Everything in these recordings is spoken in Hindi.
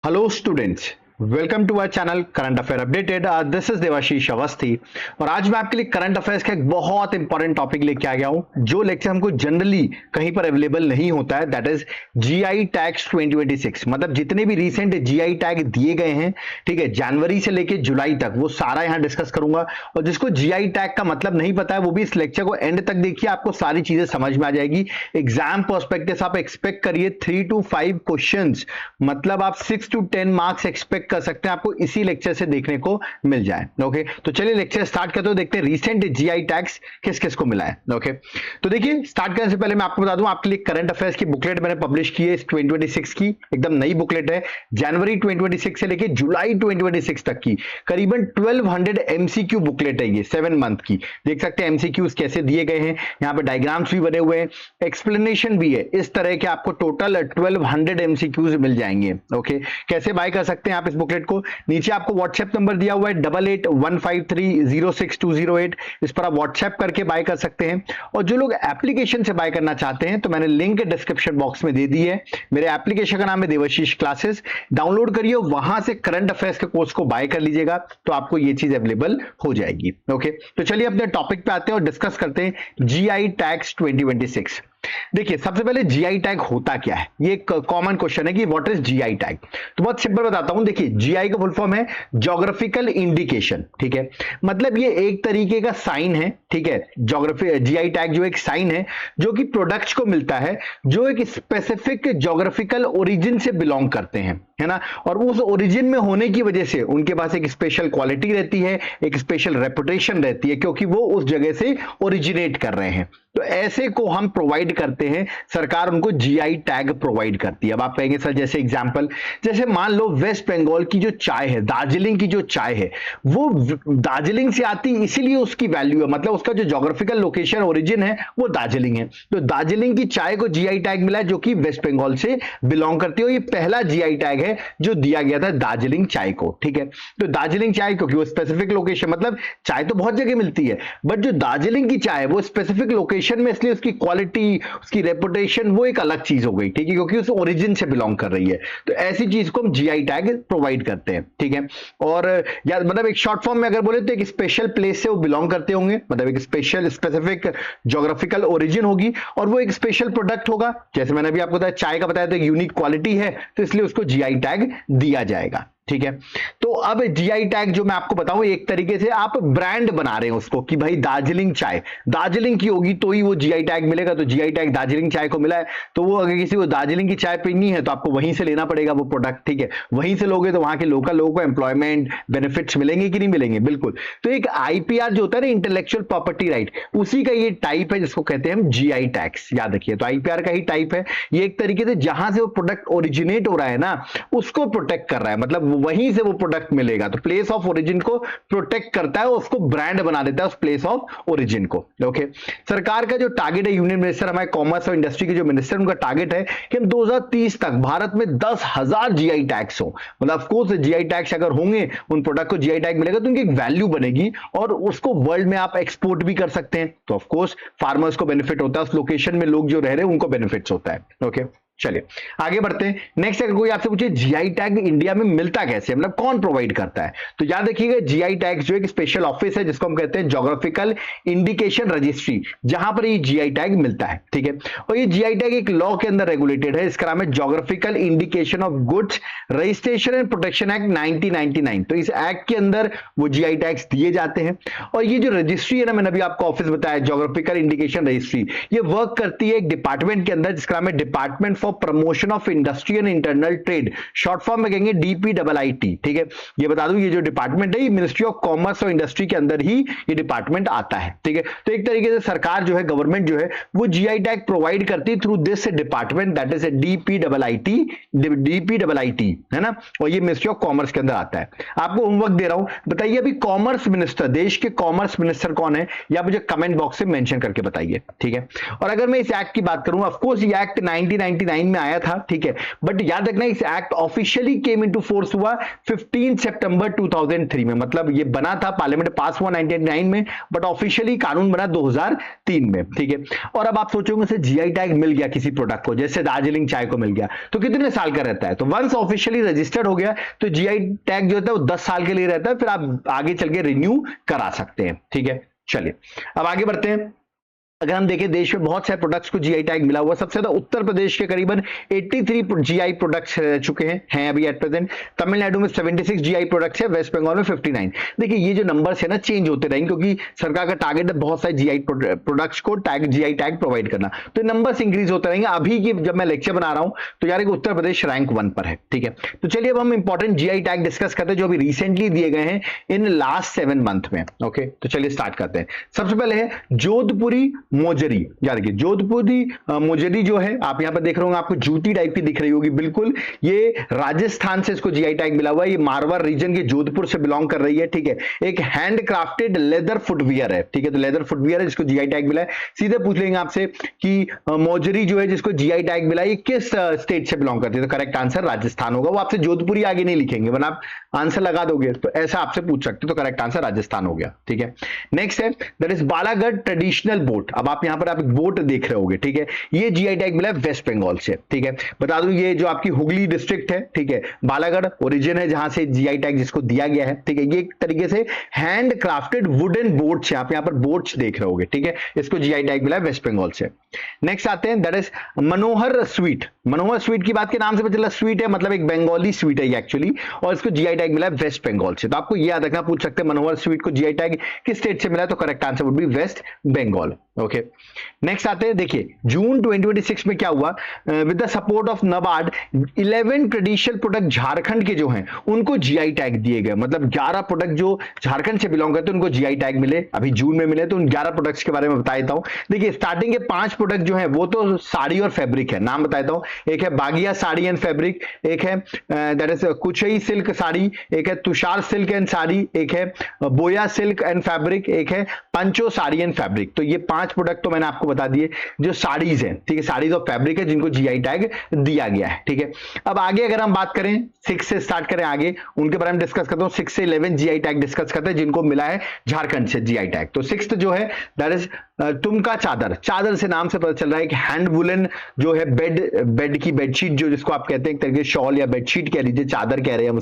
Hello students, welcome to our channel current affair updated. This is Devashish Awasthi और आज मैं आपके लिए करंट अफेयर्स का एक बहुत इंपॉर्टेंट टॉपिक लेके आ गया हूं जो लेक्चर हमको जनरली कहीं पर अवेलेबल नहीं होता है। That is GI tags 2026। मतलब जितने भी रिसेंट जीआई टैग दिए गए हैं, ठीक है, जनवरी से लेके जुलाई तक, वो सारा यहां डिस्कस करूंगा। और जिसको जीआई टैग का मतलब नहीं पता है वो भी इस लेक्चर को एंड तक देखिए, आपको सारी चीजें समझ में आ जाएगी। एग्जाम पर्सपेक्टिव से आप एक्सपेक्ट करिए 3 to 5 क्वेश्चन, मतलब आप 6 to 10 मार्क्स एक्सपेक्ट कर सकते हैं आपको इसी लेक्चर से देखने को मिल जाए। ओके, तो चलिए लेक्चर स्टार्ट करते हो, देखते हैं रिसेंट जीआई टैग्स किस किस को मिला है। ओके, तो देखिए स्टार्ट करने से पहले मैं आपको बता दूं, आपके लिए करंट अफेयर्स की बुकलेट मैंने पब्लिश की है इस 2026 की, एकदम नई बुकलेट है। जनवरी 2026 से लेके जुलाई 2026 तक की करीबन 1200 एमसीक्यू बुकलेट है ये, 7 मंथ की। देख सकते हैं एमसीक्यूज कैसे दिए गए हैं, यहाँ पे डायग्राम्स भी बने हुए हैं, एक्सप्लेनेशन भी है। इस तरह के आपको टोटल 1200 एमसीक्यूज मिल जाएंगे। ओके, कैसे बाय कर सकते हैं आप इस बुकलेट को? नीचे आपको व्हाट्सएप नंबर दिया हुआ है 8815306208, इस पर आप व्हाट्सएप करके बाय कर सकते हैं। और जो लोग एप्लीकेशन से बाय करना चाहते हैं तो मैंने लिंक डिस्क्रिप्शन बॉक्स में दे दी है। मेरे एप्लीकेशन का नाम है देवाशीष क्लासेस, डाउनलोड करिए, वहां से करंट अफेयर्स के कोर्स को बाय कर लीजिएगा तो आपको ये चीज अवेलेबल हो जाएगी। ओके, तो चलिए अपने टॉपिक पे आते हैं और डिस्कस करते हैं जीआई टैग्स 2026। देखिए सबसे पहले जीआई टैग होता क्या है, ये एक कॉमन क्वेश्चन है कि व्हाट इज जीआई टैग। तो बहुत सिंपल बताता हूं, देखिए जीआई का फुल फॉर्म है ज्योग्राफिकल इंडिकेशन, ठीक है। मतलब ये एक तरीके का साइन है, ठीक है। ज्योग्राफी जीआई टैग जो एक साइन है जो कि प्रोडक्ट्स को मिलता है जो एक स्पेसिफिक ज्योग्राफिकल ओरिजिन से बिलोंग करते हैं, है ना। और उस ओरिजिन में होने की वजह से उनके पास एक स्पेशल क्वालिटी रहती है, एक स्पेशल रेपुटेशन रहती है, क्योंकि वो उस जगह से ओरिजिनेट कर रहे हैं। तो ऐसे को हम प्रोवाइड करते हैं, सरकार उनको जीआई टैग प्रोवाइड करती है। अब आप कहेंगे सर जैसे एग्जांपल, जैसे मान लो वेस्ट बंगाल की जो चाय है, दार्जिलिंग की जो चाय है, वो दार्जिलिंग से आती इसीलिए उसकी वैल्यू है, मतलब उसका जो ज्योग्राफिकल लोकेशन ओरिजिन है वो दार्जिलिंग है। तो दार्जिलिंग की चाय को जीआई टैग मिला है जो कि वेस्ट बंगाल से बिलोंग करती है। ये पहला जीआई टैग है जो दिया गया था दार्जिलिंग चाय को, ठीक है। तो दार्जिलिंग चाय क्योंकि वो स्पेसिफिक लोकेशन, मतलब चाय तो बहुत जगह मिलती है बट जो दार्जिलिंग की चाय है वो स्पेसिफिक लोकेशन में, इसलिए उसकी क्वालिटी, उसकी रेपुटेशन वो एक अलग चीज हो गई, ठीक है, क्योंकि उस ओरिजिन से बिलोंग कर रही है। तो ऐसी चीज को हम जीआई टैग प्रोवाइड करते हैं, ठीक है। और या मतलब एक शॉर्ट फॉर्म में अगर बोले तो एक स्पेशल प्लेस से वो बिलोंग करते होंगे, मतलब एक स्पेशल स्पेसिफिक ज्योग्राफिकल ओरिजिन होगी और वो एक स्पेशल प्रोडक्ट होगा। जैसे मैंने अभी आपको बताया चाय का बताया तो एक यूनिक क्वालिटी है, तो इसलिए उसको जीआई टैग दिया जाएगा, ठीक है। तो अब जीआई टैग जो मैं आपको बताऊं, एक तरीके से आप ब्रांड बना रहे हैं उसको कि भाई दार्जिलिंग चाय दार्जिलिंग की होगी तो ही वो जीआई टैग मिलेगा। तो जीआई टैग दार्जिलिंग चाय को मिला है, तो वो अगर किसी को दार्जिलिंग की चाय पीनी है तो आपको वहीं से लेना पड़ेगा वो प्रोडक्ट, ठीक है। वहीं से लोगे तो वहां के लोकल लोगों को एम्प्लॉयमेंट बेनिफिट्स मिलेंगे कि नहीं मिलेंगे? बिल्कुल। तो एक आईपीआर जो होता है ना, इंटेलेक्चुअल प्रॉपर्टी राइट, उसी का ये टाइप है जिसको कहते हैं हम जीआई टैग्स, याद रखिए। तो आईपीआर का ही टाइप है ये, एक तरीके से जहां से वो प्रोडक्ट ओरिजिनेट हो रहा है ना उसको प्रोटेक्ट कर रहा है, मतलब वहीं से वो प्रोडक्ट मिलेगा। तो प्लेस ऑफ ओरिजिन को प्रोटेक्ट करता है, उसको ब्रांड बना देता है उस प्लेस ऑफ ओरिजिन को। ओके, सरकार का जो टारगेट है, यूनियन मिनिस्टर हमारे कॉमर्स और इंडस्ट्री के जो मिनिस्टर, उनका टारगेट है कि हम 2030 तक भारत में 10,000 जीआई टैग्स हो। मतलब ऑफ कोर्स जीआई टैग्स अगर होंगे, उन प्रोडक्ट को जीआई टैग मिलेगा तो उनकी एक वैल्यू बनेगी और उसको वर्ल्ड में आप एक्सपोर्ट भी कर सकते हैं। तो ऑफ कोर्स फार्मर्स को बेनिफिट होता है, उस लोकेशन में लोग जो रह रहे हैं उनको बेनिफिट्स होता है। ओके, चलिए आगे बढ़ते हैं। नेक्स्ट अगर कोई आपसे पूछे जीआई टैग इंडिया में मिलता कैसे, मतलब कौन प्रोवाइड करता है, तो याद रखिएगा जीआई टैग जो एक स्पेशल ऑफिस है जिसको हम कहते हैं ज्योग्राफिकल इंडिकेशन रजिस्ट्री, जहां पर ये जीआई टैग मिलता है, ठीक है। और ये जीआई टैग एक लॉ के अंदर रेगुलेटेड है, इसका नाम है geographical indication of goods registration and protection act 1999। तो इस एक्ट के अंदर वो जीआई टैग्स दिए जाते हैं। और ये जो रजिस्ट्री है ना, मैंने अभी आपको ऑफिस बताया ज्योग्राफिकल इंडिकेशन रजिस्ट्री, ये वर्क करती है एक डिपार्टमेंट के अंदर जिसका नाम है department for promotion of industry and internal trade, short form में कहेंगे डीपीडब्ल्यूआईटी, ठीक है। ये बता दूं ये जो डिपार्टमेंट है ये मिनिस्ट्री ऑफ कॉमर्स और इंडस्ट्री के अंदर ही ये डिपार्टमेंट आता है, ठीक है। तो एक तरीके से सरकार जो है, गवर्नमेंट जो है, वो जीआई टैग प्रोवाइड करती है through this department, that is DPWIT, है ना। और ये मिनिस्ट्री ऑफ कॉमर्स के अंदर आता है। आपको होमवर्क दे रहा हूं, बताइए अभी कॉमर्स मिनिस्टर, देश के कॉमर्स मिनिस्टर कौन है, या मुझे कमेंट बॉक्स में मेंशन करके बताइए, ठीक है। और अगर मैं इस एक्ट की बात करूं, ऑफ कोर्स ये एक्ट 1999 1999 में आया था, ठीक है, बट याद रखना इस act officially came into force हुआ 15 सितंबर 2003 में, मतलब ये बना था, पार्लियामेंट पास हुआ 1999 में, बट ऑफिशियली कानून बना 2003 में, ठीक है। और अब आप सोचोगे उसे जीआई टैग मिल गया किसी प्रोडक्ट को, जैसे दार्जिलिंग चाय को मिल गया, तो कितने साल का रहता है? तो वंस ऑफिशियली रजिस्टर्ड हो गया तो जीआई टैग जो होता है वो 10 साल के लिए रहता है, फिर आप आगे चल के रिन्यू करा सकते हैं, ठीक है। चलिए अब आगे बढ़ते हैं। अगर हम देखें देश में बहुत सारे प्रोडक्ट्स को जीआई टैग मिला हुआ, सबसे ज्यादा उत्तर प्रदेश के करीबन 83 जीआई प्रोडक्ट्स रह चुके हैं अभी एट प्रेजेंट। तमिलनाडु में 76 जीआई प्रोडक्ट्स है, वेस्ट बंगाल में 59। देखिए ये जो नंबर्स है ना चेंज होते रहेंगे, क्योंकि सरकार का टारगेट है बहुत सारे जीआई प्रोडक्ट्स को जीआई टैग प्रोवाइड करना, तो नंबर्स इंक्रीज होते रहेंगे। अभी की जब मैं लेक्चर बना रहा हूं तो यार उत्तर प्रदेश रैंक 1 पर है, ठीक है। तो चलिए अब हम इंपॉर्टेंट जीआई टैग डिस्कस करते हैं जो अभी रिसेंटली दिए गए हैं इन लास्ट 7 मंथ में। ओके, तो चलिए स्टार्ट करते हैं। सबसे पहले है जोधपुरी मोजरी। देखिए जोधपुरी मोजरी जो है, आप यहां पर देख रहे होंगे, आपको जूती टाइप की दिख रही होगी, बिल्कुल ये राजस्थान से इसको जीआई टैग मिला हुआ है। ये मारवाड़ रीजन के जोधपुर से बिलोंग कर रही है, ठीक है। एक हैंड क्राफ्टेड लेदर फुटवियर है, ठीक है। तो लेदर फुटवियर है जिसको जीआई टैग मिला है। सीधे पूछ लेंगे आपसे कि मोजरी जो है जिसको जीआई टैग मिला है ये किस स्टेट से बिलोंग करती है, तो करेक्ट आंसर राजस्थान होगा। वो आपसे जोधपुरी आगे नहीं लिखेंगे, वरना आप आंसर लगा दोगे, तो ऐसा आपसे पूछ सकते, तो करेक्ट आंसर राजस्थान हो गया, ठीक है। नेक्स्ट है that is Balagarh traditional boat. अब आप यहां पर आप बोट देख रहे होगे, ठीक है। ये जीआई टैग मिला है वेस्ट बंगाल से, ठीक है। बता दूं ये जो आपकी हुगली डिस्ट्रिक्ट है, ठीक है, बालागढ़ ओरिजिन है जहां से जीआई टैग जिसको दिया गया है, ठीक है। ये एक तरीके से हैंड क्राफ्टेड वुडन बोट्स है, आप यहां पर बोट्स देख रहे होगे, ठीक है। इसको जीआई टैग मिला है वेस्ट बंगाल से। नेक्स्ट आते हैं that is Manohar sweet. Manohar sweet की बात के नाम से पता चला स्वीट है, मतलब एक बंगाली स्वीट है एक्चुअली, और इसको जीआई टैग मिला है वेस्ट बंगाल से। तो आपको याद रखना, पूछ सकते हैं मनोहर स्वीट को जीआई टैग किस स्टेट से मिला है, तो correct answer would be West Bengal. Okay, next आते हैं। देखिए जून 2026 में क्या हुआ, with the support of NABARD 11 traditional product Jharkhand के जो हैं उनको जीआई टैग दिए गए, मतलब 11 प्रोडक्ट जो झारखंड से बिलोंग करते हैं उनको जीआई टैग मिले, अभी जून में मिले। तो उन 11 प्रोडक्ट्स के बारे में बता देता हूं। देखिए स्टार्टिंग के 5 प्रोडक्ट जो है वो तो साड़ी और फैब्रिक है, नाम बताता हूं। एक है बागिया साड़ी एंड फैब्रिक, एक है that is Kuchai silk sari, एक है तुषार सिल्क एंड साड़ी, एक है बोया सिल्क एंड फैब्रिक, एक है पंचो साड़ी एंड फैब्रिक। तो ये 5 प्रोडक्ट तो मैंने आपको बता दिए जो साड़ीज हैं, ठीक है, साड़ीज और फैब्रिक है जिनको जीआई टैग दिया गया है, ठीक है। अब आगे अगर हम बात करें 6 से स्टार्ट करें आगे, उनके बारे में डिस्कस करता हूं। 6 से 11 जीआई टैग डिस्कस करते हैं जिनको मिला है झारखंड से जीआई टैग। तो 6th जो है दैट इज तुमका चादर। चादर से नाम से पता चल रहा है कि हैंड वुलन जो है बेड की बेडशीट जो जिसको आप कहते हैं एक तरीके शॉल या बेडशीट कह लीजिए, चादर कह रहे हैं हम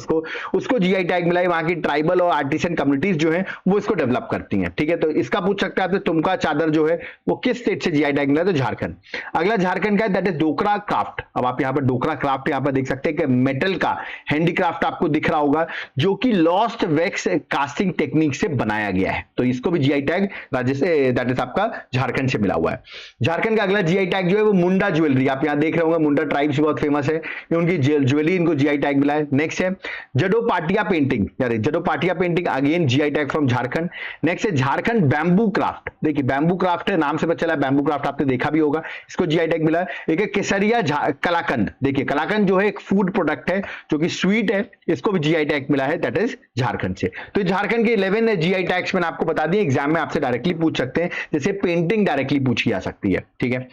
उसको जीआई टैग मिला है। वहां की ट्राइबल और आर्टिसन कम्युनिटीज जो है वो इसको डेवलप करती हैं, ठीक है। तो इसका पूछ सकते हैं आपसे तुमका चादर जो है वो किस स्टेट से जीआई टैग मिला है, तो झारखंड। अगला झारखंड का है दैट इज डोकरा क्राफ्ट। अब आप यहां पर डोकरा क्राफ्ट यहां पर देख सकते हैं कि मेटल का हैंडीक्राफ्ट आपको दिख रहा होगा जो कि लॉस्ट वैक्स कास्टिंग टेक्निक से बनाया गया है, तो इसको भी GI tag Rajasthan that is आपका झारखंड से मिला हुआ है। झारखंड का अगला जीआई टैग जो है वो मुंडा ज्वेलरी, आप यहां देख रहे होंगे मुंडा ट्राइब्स बहुत फेमस है, ये उनकी ज्वेलरी इनको जीआई टैग मिला है। नेक्स्ट है जडो पाटिया पेंटिंग, यार Jado Patia painting again GI tag from Jharkhand. Next है झारखंड बैम्बू क्राफ्ट। देखिए बैम्बू क्राफ्ट है, नाम से पता चला बैम्बू क्राफ्ट आपने देखा भी होगा, इसको जीआई टैग मिला है। एक है केसरिया कलाकंद। देखिए कलाकंद जो है एक फूड प्रोडक्ट है जो कि स्वीट है, इसको भी जीआई टैग मिला है दैट इज झारखंड से। तो झारखंड के 11 जीआई टैग्स मैंने आपको बता दिए, एग्जाम में आपसे डायरेक्टली पूछ सकते हैं, जैसे पेंटिंग डायरेक्टली पूछी जा सकती है, ठीक है।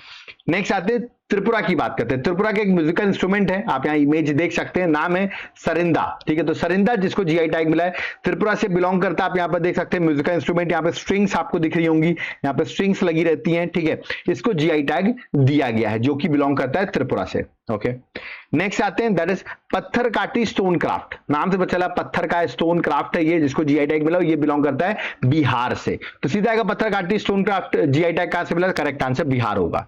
नेक्स्ट आते हैं त्रिपुरा की बात करते हैं। त्रिपुरा का एक म्यूजिकल इंस्ट्रूमेंट है, आप यहां इमेज देख सकते हैं, नाम है सरिंदा, ठीक है। तो सरिंदा जिसको जीआई टैग मिला है त्रिपुरा से बिलोंग करता है, आप यहां पर देख सकते हैं म्यूजिकल इंस्ट्रूमेंट, यहां पे स्ट्रिंग्स आपको दिख रही होंगी, यहां पे स्ट्रिंग्स लगी रहती हैं, ठीक है। इसको जीआई टैग दिया गया है जो कि बिलोंग करता है त्रिपुरा से। ओके, नेक्स्ट आते हैं दैट इज पत्थर काटी स्टोन क्राफ्ट। नाम से पता चला पत्थर का स्टोन क्राफ्ट है ये जिसको जीआई टैग मिला, ये बिलोंग करता है बिहार से। तो सीधा आएगा पत्थर काटी स्टोन क्राफ्ट जीआई टैग कहां से मिला, करेक्ट आंसर बिहार होगा।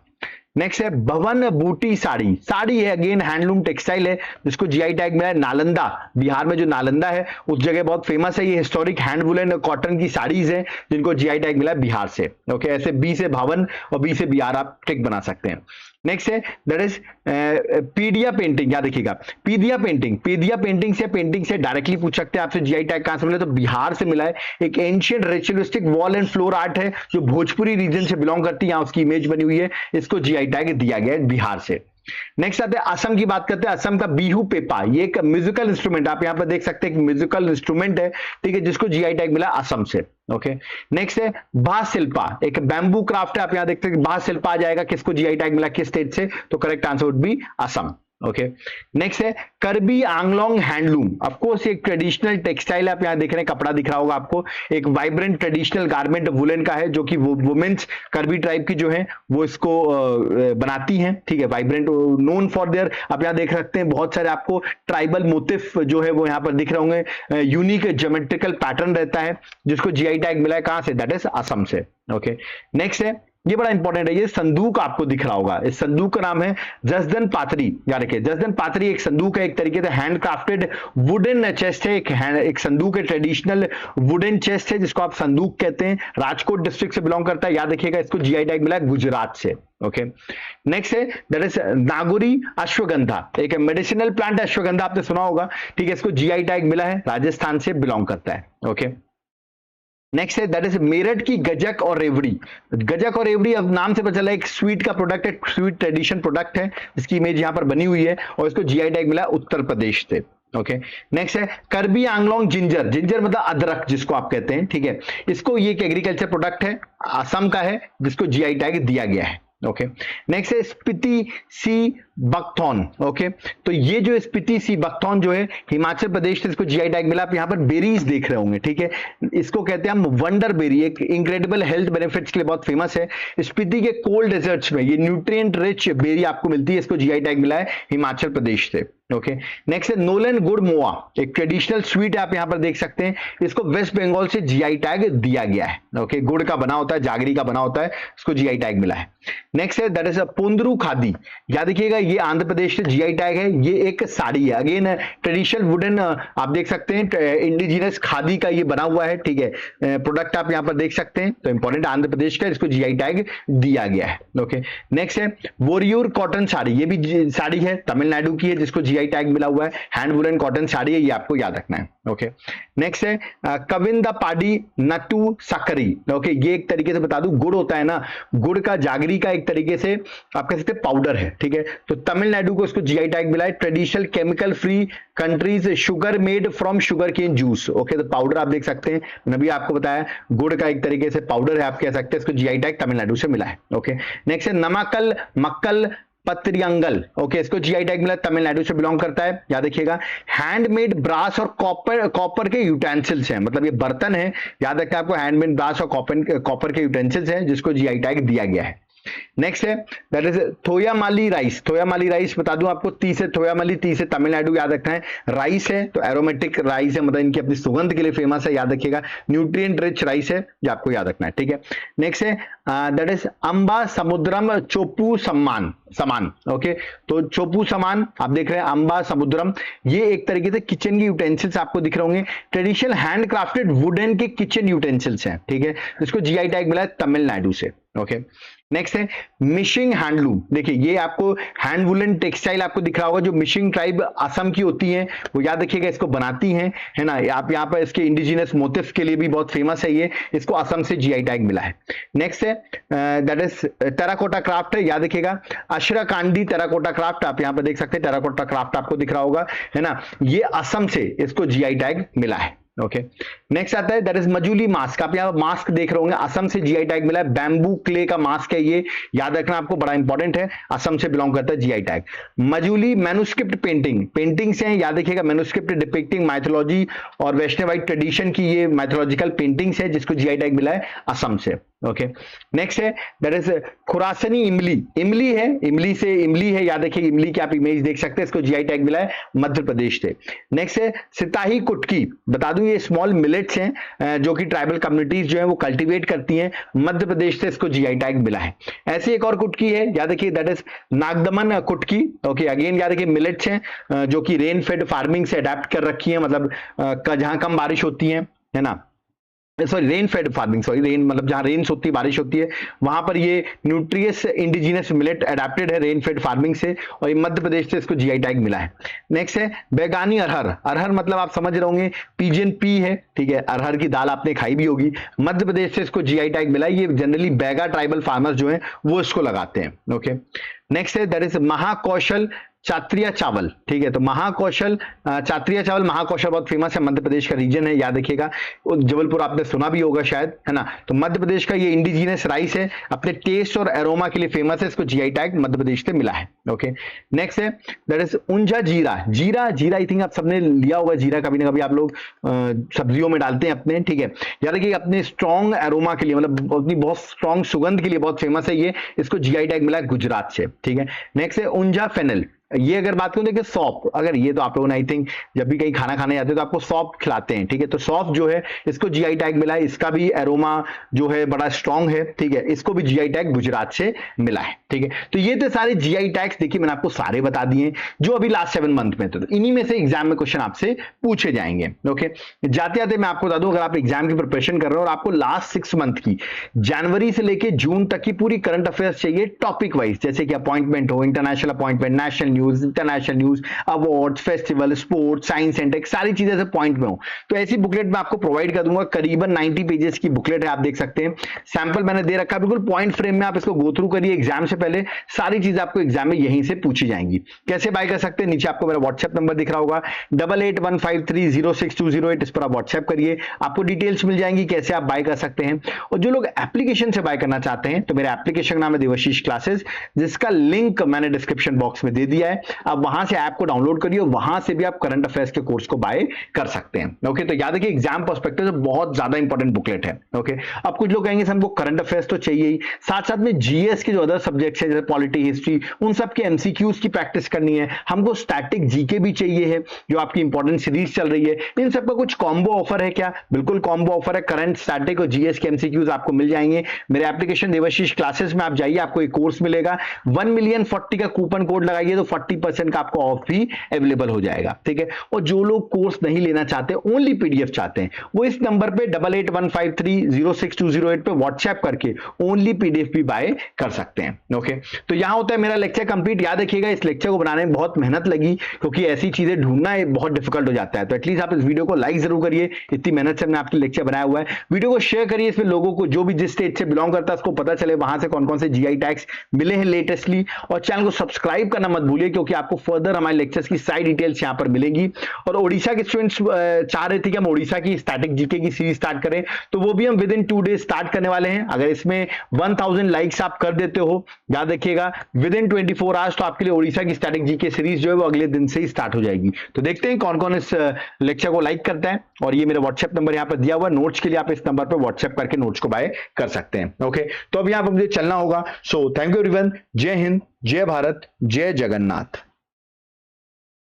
नेक्स्ट है भवन बूटी साड़ी। साड़ी है अगेन हैंडलूम टेक्सटाइल है जिसको जीआई टैग मिला है नालंदा, बिहार में जो नालंदा है उस जगह बहुत फेमस है, ये हिस्टोरिक हैंड वुलन कॉटन की साड़ीज हैं जिनको जीआई टैग मिला है बिहार से। ओके, ऐसे बी से भवन और बी से बिहार आप टिक बना सकते हैं। नेक्स्ट है दैट इज पीडिया पेंटिंग। याद रखिएगा पीडिया पेंटिंग से डायरेक्टली पूछ सकते हैं आपसे जीआई टैग कहां से मिला, तो बिहार से मिला है। एक ancient ritualistic wall and floor art है जो भोजपुरी रीजन से बिलोंग करती है, यहां उसकी इमेज बनी हुई है, इसको जीआई टैग दिया गया है बिहार से। नेक्स्ट आते हैं असम की बात करते हैं। असम का बिहू पेपा, ये एक म्यूजिकल इंस्ट्रूमेंट, आप यहां पर देख सकते हैं कि म्यूजिकल इंस्ट्रूमेंट है, ठीक है, जिसको जीआई टैग मिला असम से। ओके, नेक्स्ट है भा शिल्पा, एक बैम्बू क्राफ्ट है, आप यहां देखते हैं भा शिल्पा आ जाएगा, किसको जीआई टैग मिला, किस स्टेट से, तो correct answer would B Assam. Okay, next है करबी आंगलोंग हैंडलूम, ऑफ कोर्स एक ट्रेडिशनल टेक्सटाइल, आप यहां देख रहे हैं, कपड़ा दिख रहा होगा आपको, एक वाइब्रेंट ट्रेडिशनल गारमेंट वुलन का है, जो कि वुमेन्स करबी ट्राइब की जो है वो इसको बनाती हैं, ठीक है, वाइब्रेंट, नोन फॉर देयर, आप यहां देख सकते हैं बहुत सारे आपको ट्राइबल मोटिफ जो है वो यहां पर दिख रहे होंगे, यूनिक ज्योमेट्रिकल पैटर्न रहता है, जिसको जीआई टैग मिला है कहां से, दैट इज असम से। ओके, नेक्स्ट है, ये बड़ा इंपॉर्टेंट है, ये संदूक आपको दिख रहा होगा, इस संदूक का नाम है जसदन पाथरी, याद रखिए जसदन पाथरी एक संदूक है, एक तरीके से हैंड क्राफ्टेड वुडन चेस्ट है, एक संदूक है, ट्रेडिशनल वुडन चेस्ट है, जिसको आप संदूक कहते हैं, राजकोट डिस्ट्रिक्ट से बिलोंग करता है, याद रखिएगा, इसको जीआई टैग मिला है गुजरात से। ओके, नेक्स्ट है दैट इज नागोरी अश्वगंधा, एक मेडिसिनल प्लांट अश्वगंधा, आपने सुना होगा, ठीक है, इसको जीआई टैग मिला है, राजस्थान से बिलोंग करता है। ओके, नेक्स्ट है दैट इज मेरठ की गजक और रेवड़ी, गजक और रेवड़ी अब नाम से पता चला एक स्वीट का प्रोडक्ट है, स्वीट ट्रेडिशन प्रोडक्ट है, इसकी इमेज यहां पर बनी हुई है, और इसको जीआई टैग मिला उत्तर प्रदेश से। ओके, नेक्स्ट है करबी आंगलोंग जिंजर, जिंजर मतलब अदरक जिसको आप कहते हैं, ठीक है, इसको ये एक एग्रीकल्चर प्रोडक्ट है, असम का है, जिसको जीआई टैग दिया गया है। ओके, नेक्स्ट है स्पीति सी बकथॉर्न। ओके, तो ये जो स्पीति सी बकथॉर्न जो है हिमाचल प्रदेश से इसको जीआई टैग मिला, आप यहां पर बेरीज देख रहे होंगे, ठीक है, इसको कहते हैं हम वंडर बेरी, एक इंक्रेडिबल हेल्थ बेनिफिट्स के लिए बहुत फेमस है, स्पीति के कोल्ड डेजर्ट्स में ये न्यूट्रिएंट रिच बेरी आपको मिलती है, इसको जीआई टैग मिला है हिमाचल प्रदेश से। ओके, नेक्स्ट है नोलन गुड़ मोआ, एक ट्रेडिशनल स्वीट है, आप यहां पर देख सकते हैं, इसको वेस्ट बंगाल से जीआई टैग दिया गया है। ओके, गुड़ का बना होता है, जागरी का बना होता है, इसको जीआई टैग मिला है। नेक्स्ट है दैट इज पोंद्रू खादी, याद रखिएगा ये आंध्र प्रदेश से जीआई टैग है, ये एक साड़ी है, अगेन ट्रेडिशनल वुडन, आप देख सकते हैं इंडिजिनस खादी का ये बना हुआ है, ठीक है, प्रोडक्ट आप यहां पर देख सकते हैं, तो इंपॉर्टेंट आंध्र प्रदेश का, इसको जीआई टैग दिया गया है। ओके, नेक्स्ट है वोरियूर कॉटन साड़ी, ये भी साड़ी है, तमिलनाडु की है, जिसको जीआई टैग मिला हुआ है, हैंड वुलन कॉटन साड़ी है, ये आपको याद रखना है। ओके, नेक्स्ट है कविंदा पाडी नटू सकरी। ओके, ये एक तरीके से बता दूं, गुड़ होता है ना, गुड़ का, जागरी का एक तरीके से आप कह सकते हैं पाउडर है, ठीक है, तो तमिलनाडु को इसको जीआई टैग मिला है, traditional chemical free countries sugar made from sugar cane juice. Okay, तो पाउडर आप देख सकते हैं, मैंने भी आपको बताया गुड़ का एक तरीके से पाउडर है, आप कह सकते हैं, इसको जीआई टैग तमिलनाडु से मिला है। ओके, नेक्स्ट है नमाकल मक्कल पत्रियंगल। ओके, इसको जीआई टैग मिला, तमिलनाडु से बिलोंग करता है, याद रखिएगा, हैंडमेड ब्रास और कॉपर के यूटेंसिल्स हैं, मतलब ये बर्तन है, याद रखिए आपको, हैंडमेड ब्रास और कॉपर के यूटेंसिल्स हैं, जिसको जीआई टैग दिया गया है। नेक्स्ट है दैट इज थोयामाली राइस, थोयामाली राइस बता दूं आपको, ती से थोयामाली, ती से तमिलनाडु, याद रखना है, राइस है, तो एरोमेटिक राइस है, मतलब इनकी अपनी सुगंध के लिए फेमस है, याद रखिएगा, न्यूट्रिएंट रिच राइस है, ये आपको याद रखना है, ठीक है। नेक्स्ट है दैट इज अंबा समुद्रम चोपू सम्मान समान। ओके, तो चोपू समान आप देख रहे हैं, अंबा समुद्रम, ये एक तरीके से किचन की यूटेंसिल्स आपको दिख रहे होंगे, ट्रेडिशनल हैंड क्राफ्टेड वुडन के किचन यूटेंसिल्स हैं, ठीक है, जिसको जीआई टैग मिला है तमिलनाडु से। ओके, नेक्स्ट है मिशिंग हैंडलूम, देखिए ये आपको हैंड वुलन टेक्सटाइल आपको दिख रहा होगा, जो मिशिंग ट्राइब असम की होती है, वो याद रखिएगा, इसको बनाती हैं, है ना, आप यहाँ पर इसके इंडिजिनस मोटिफ के लिए भी बहुत फेमस है ये, इसको असम से जीआई टैग मिला है। नेक्स्ट है दैट इज टेराकोटा क्राफ्ट है, याद रखिएगा, अशराकांडी टेराकोटा क्राफ्ट, आप यहाँ पर देख सकते हैं, टेराकोटा क्राफ्ट आपको दिख रहा होगा, है ना, ये असम से इसको जीआई टैग मिला है। ओके, नेक्स्ट आता है दैट इज मजूली मास्क, आप यहाँ मास्क देख रहे होंगे, असम से जीआई टैग मिला है, बैम्बू क्ले का मास्क है ये, याद रखना आपको, बड़ा इंपॉर्टेंट है, असम से बिलोंग करता है GI tag. Majuli manuscript painting, paintings हैं, याद रखिएगा, मैन्युस्क्रिप्ट डिपिक्टिंग माइथोलॉजी और वैष्णवाइट ट्रेडिशन की ये माइथोलॉजिकल पेंटिंग्स है, जिसको जीआई टैग मिला है असम से। ओके, नेक्स्ट है दैट इज खुरासनी इमली, इमली है, इमली से इमली है, याद रखिए, इमली की आप इमेज देख सकते हैं, इसको जीआई टैग मिला है मध्य प्रदेश से। नेक्स्ट है सिताही कुटकी, बता दूं ये स्मॉल मिलेट्स हैं, जो कि ट्राइबल कम्युनिटीज जो है वो कल्टीवेट करती हैं, मध्य प्रदेश से इसको जीआई टैग मिला है। ऐसे एक और कुटकी है, याद रखिए, दैट इज नागदमन कुटकी। ओके, अगेन याद रखिए, मिलेट्स हैं, जो कि रेन फेड फार्मिंग से अडेप्ट कर रखी है, मतलब जहां कम बारिश होती है ना, sorry rain fade farming, sorry rain मतलब जहां रेन्स होती है, बारिश होती है, वहां पर ये न्यूट्रियस इंडिजिनस मिलेट अडेप्टेड है रेन फेड फार्मिंग से, और ये मध्य प्रदेश से इसको जीआई टैग मिला है। नेक्स्ट है बैगानी अरहर। अरहर मतलब आप समझ रहे होंगे पीजन पी है, ठीक है, अरहर की दाल आपने खाई भी होगी, मध्य प्रदेश से इसको जीआई टैग मिला है। ये जनरली बैगा ट्राइबल फार्मर्स जो है वो इसको लगाते हैं। ओके, नेक्स्ट है दैट इज महाकौशल चात्रिया चावल, ठीक है। तो महाकौशल चात्रिया चावल, महाकौशल बहुत फेमस है, मध्य प्रदेश का रीजन है, याद रखिएगा। जबलपुर आपने सुना भी होगा शायद, है ना। तो मध्य प्रदेश का ये इंडिजिनस राइस है, अपने टेस्ट और एरोमा के लिए फेमस है, इसको जीआई टैग मध्य प्रदेश से मिला है। ओके, नेक्स्ट है दैट इज उंजा जीरा। जीरा, जीरा आई थिंक आप सबने लिया होगा, जीरा कभी ना कभी आप लोग सब्जियों में डालते हैं अपने, ठीक है। याद रखिए अपने स्ट्रॉन्ग एरोमा के लिए, मतलब अपनी बहुत स्ट्रॉन्ग सुगंध के लिए बहुत फेमस है ये, इसको जीआई टैग मिला है गुजरात से, ठीक है। नेक्स्ट है उंजा फेनल। ये अगर बात करूं देखिए सौंफ, अगर ये तो आप लोगों ने आई थिंक जब भी कहीं खाना खाने जाते हैं तो आपको सौंफ खिलाते हैं, ठीक है। तो सौंफ जो है इसको जीआई टैग मिला है, इसका भी एरोमा जो है बड़ा स्ट्रांग है, ठीक है। इसको भी जीआई टैग गुजरात से मिला है, ठीक है। तो ये तो सारे जीआई टैग्स देखिए मैंने आपको सारे बता दिए जो अभी लास्ट 7 मंथ में थे, तो इन्हीं में से एग्जाम में क्वेश्चन आपसे पूछे जाएंगे। ओके, जाते जाते मैं आपको बता दूं, अगर आप एग्जाम की प्रिपरेशन कर रहे हो और आपको लास्ट 6 मंथ की जनवरी से लेकर जून तक की पूरी करंट अफेयर्स चाहिए टॉपिक वाइज, जैसे कि अपॉइंटमेंट हो, international appointment, national news, international news, award, festival, sports, science and tech, सारी चीजें से पॉइंट में हो, तो ऐसी बुकलेट मैं आपको प्रोवाइड कर दूंगा। करीबन 90 पेजेस की बुकलेट है, आप देख सकते हैं। सैंपल मैंने दे रखा है, बिल्कुल पॉइंट फ्रेम में, आप इसको गो थ्रू करिए एग्जाम से पहले, सारी चीजें आपको एग्जाम में यहीं से पूछी जाएंगी। कैसे बाय कर सकते हैं, नीचे आपको मेरा व्हाट्सएप नंबर दिख रहा होगा 8815306208, इस पर आप व्हाट्सएप करिए, आपको डिटेल्स मिल जाएंगी कैसे आप बाय कर सकते हैं। और जो लोग एप्लीकेशन से बाय करना चाहते हैं, तो मेरे एप्लीकेशन का नाम है देवाशीष क्लासेस, जिसका लिंक मैंने डिस्क्रिप्शन बॉक्स में दे दिया है। आप वहां से ऐप को डाउनलोड करिए, वहां से भी आप करंट अफेयर्स के कोर्स को बाय कर सकते हैं। ओके, तो याद रखिए एग्जाम पर्सपेक्टिव से बहुत ज्यादा इंपॉर्टेंट बुकलेट है। ओके, अब कुछ लोग कहेंगे हमको करंट अफेयर्स तो चाहिए ही, साथ साथ में जीएस के जो अदर सब्जेक्ट्स है जैसे पॉलिटी, हिस्ट्री, उन सब के एमसीक्यूज की प्रैक्टिस करनी है, हमको स्टैटिक जीके भी चाहिए है, जो आपकी इंपॉर्टेंट सीरीज चल रही है। इन सबका कुछ कॉम्बो ऑफर है क्या? बिल्कुल कॉम्बो ऑफर है, करंट, स्टैटिक और जीएस के एमसीक्यूज आपको मिल जाएंगे मेरे एप्लीकेशन देवाशीष क्लासेस में। आप जाइए, आपको एक कोर्स मिलेगा, 1 मिलियन 40 का कूपन कोड लगाइए तो 40% का आपको ऑफ भी अवेलेबल हो जाएगा, ठीक है। और जो लोग कोर्स नहीं लेना चाहते, ओनली पीडीएफ चाहते हैं, वो इस नंबर पे 8815306208 पे व्हाट्सएप करके ओनली पीडीएफ भी बाय कर सकते हैं। ओके, तो यहां होता है मेरा लेक्चर कंप्लीट। याद रखिएगा इस लेक्चर को बनाने में बहुत मेहनत लगी, क्योंकि ऐसी चीजें ढूंढना बहुत डिफिकल्ट हो जाता है। तो एटलीस्ट आप इस वीडियो को लाइक जरूर करिए, इतनी मेहनत से हमने आपके लेक्चर बनाया हुआ है। वीडियो को शेयर करिए, इसमें लोगों को जो भी जिस स्टेट से बिलोंग करता है उसको पता चले वहां से कौन कौन से जीआई टैग्स मिले हैं लेटेस्टली। और चैनल को सब्सक्राइब करना मत भूलिए, क्योंकि आपको फर्दर हमारे लेक्चर्स की सारी डिटेल्स यहां पर मिलेंगी। और ओडिशा के स्टूडेंट्स चाह रहे थे कि हम ओडिशा की स्टैटिक जीके की सीरीज स्टार्ट करें, तो वो भी हम विद इन 2 डेज स्टार्ट करने वाले हैं। अगर इसमें 1000 लाइक्स आप कर देते हो, याद रखिएगा विद इन 24 आवर्स, तो आपके लिए ओडिशा की स्टैटिक जीके सीरीज जो है वो अगले दिन से ही स्टार्ट हो जाएगी। तो देखते हैं कौन कौन इस लेक्चर को लाइक करता है। और ये मेरा व्हाट्सएप नंबर यहाँ पर दिया हुआ है, नोट्स के लिए आप इस नंबर पर व्हाट्सएप करके नोट्स को बाय कर सकते हैं। ओके, तो अब यहाँ पर मुझे चलना होगा। सो थैंक यू एवरीवन, जय हिंद, जय भारत, जय जगन्नाथ।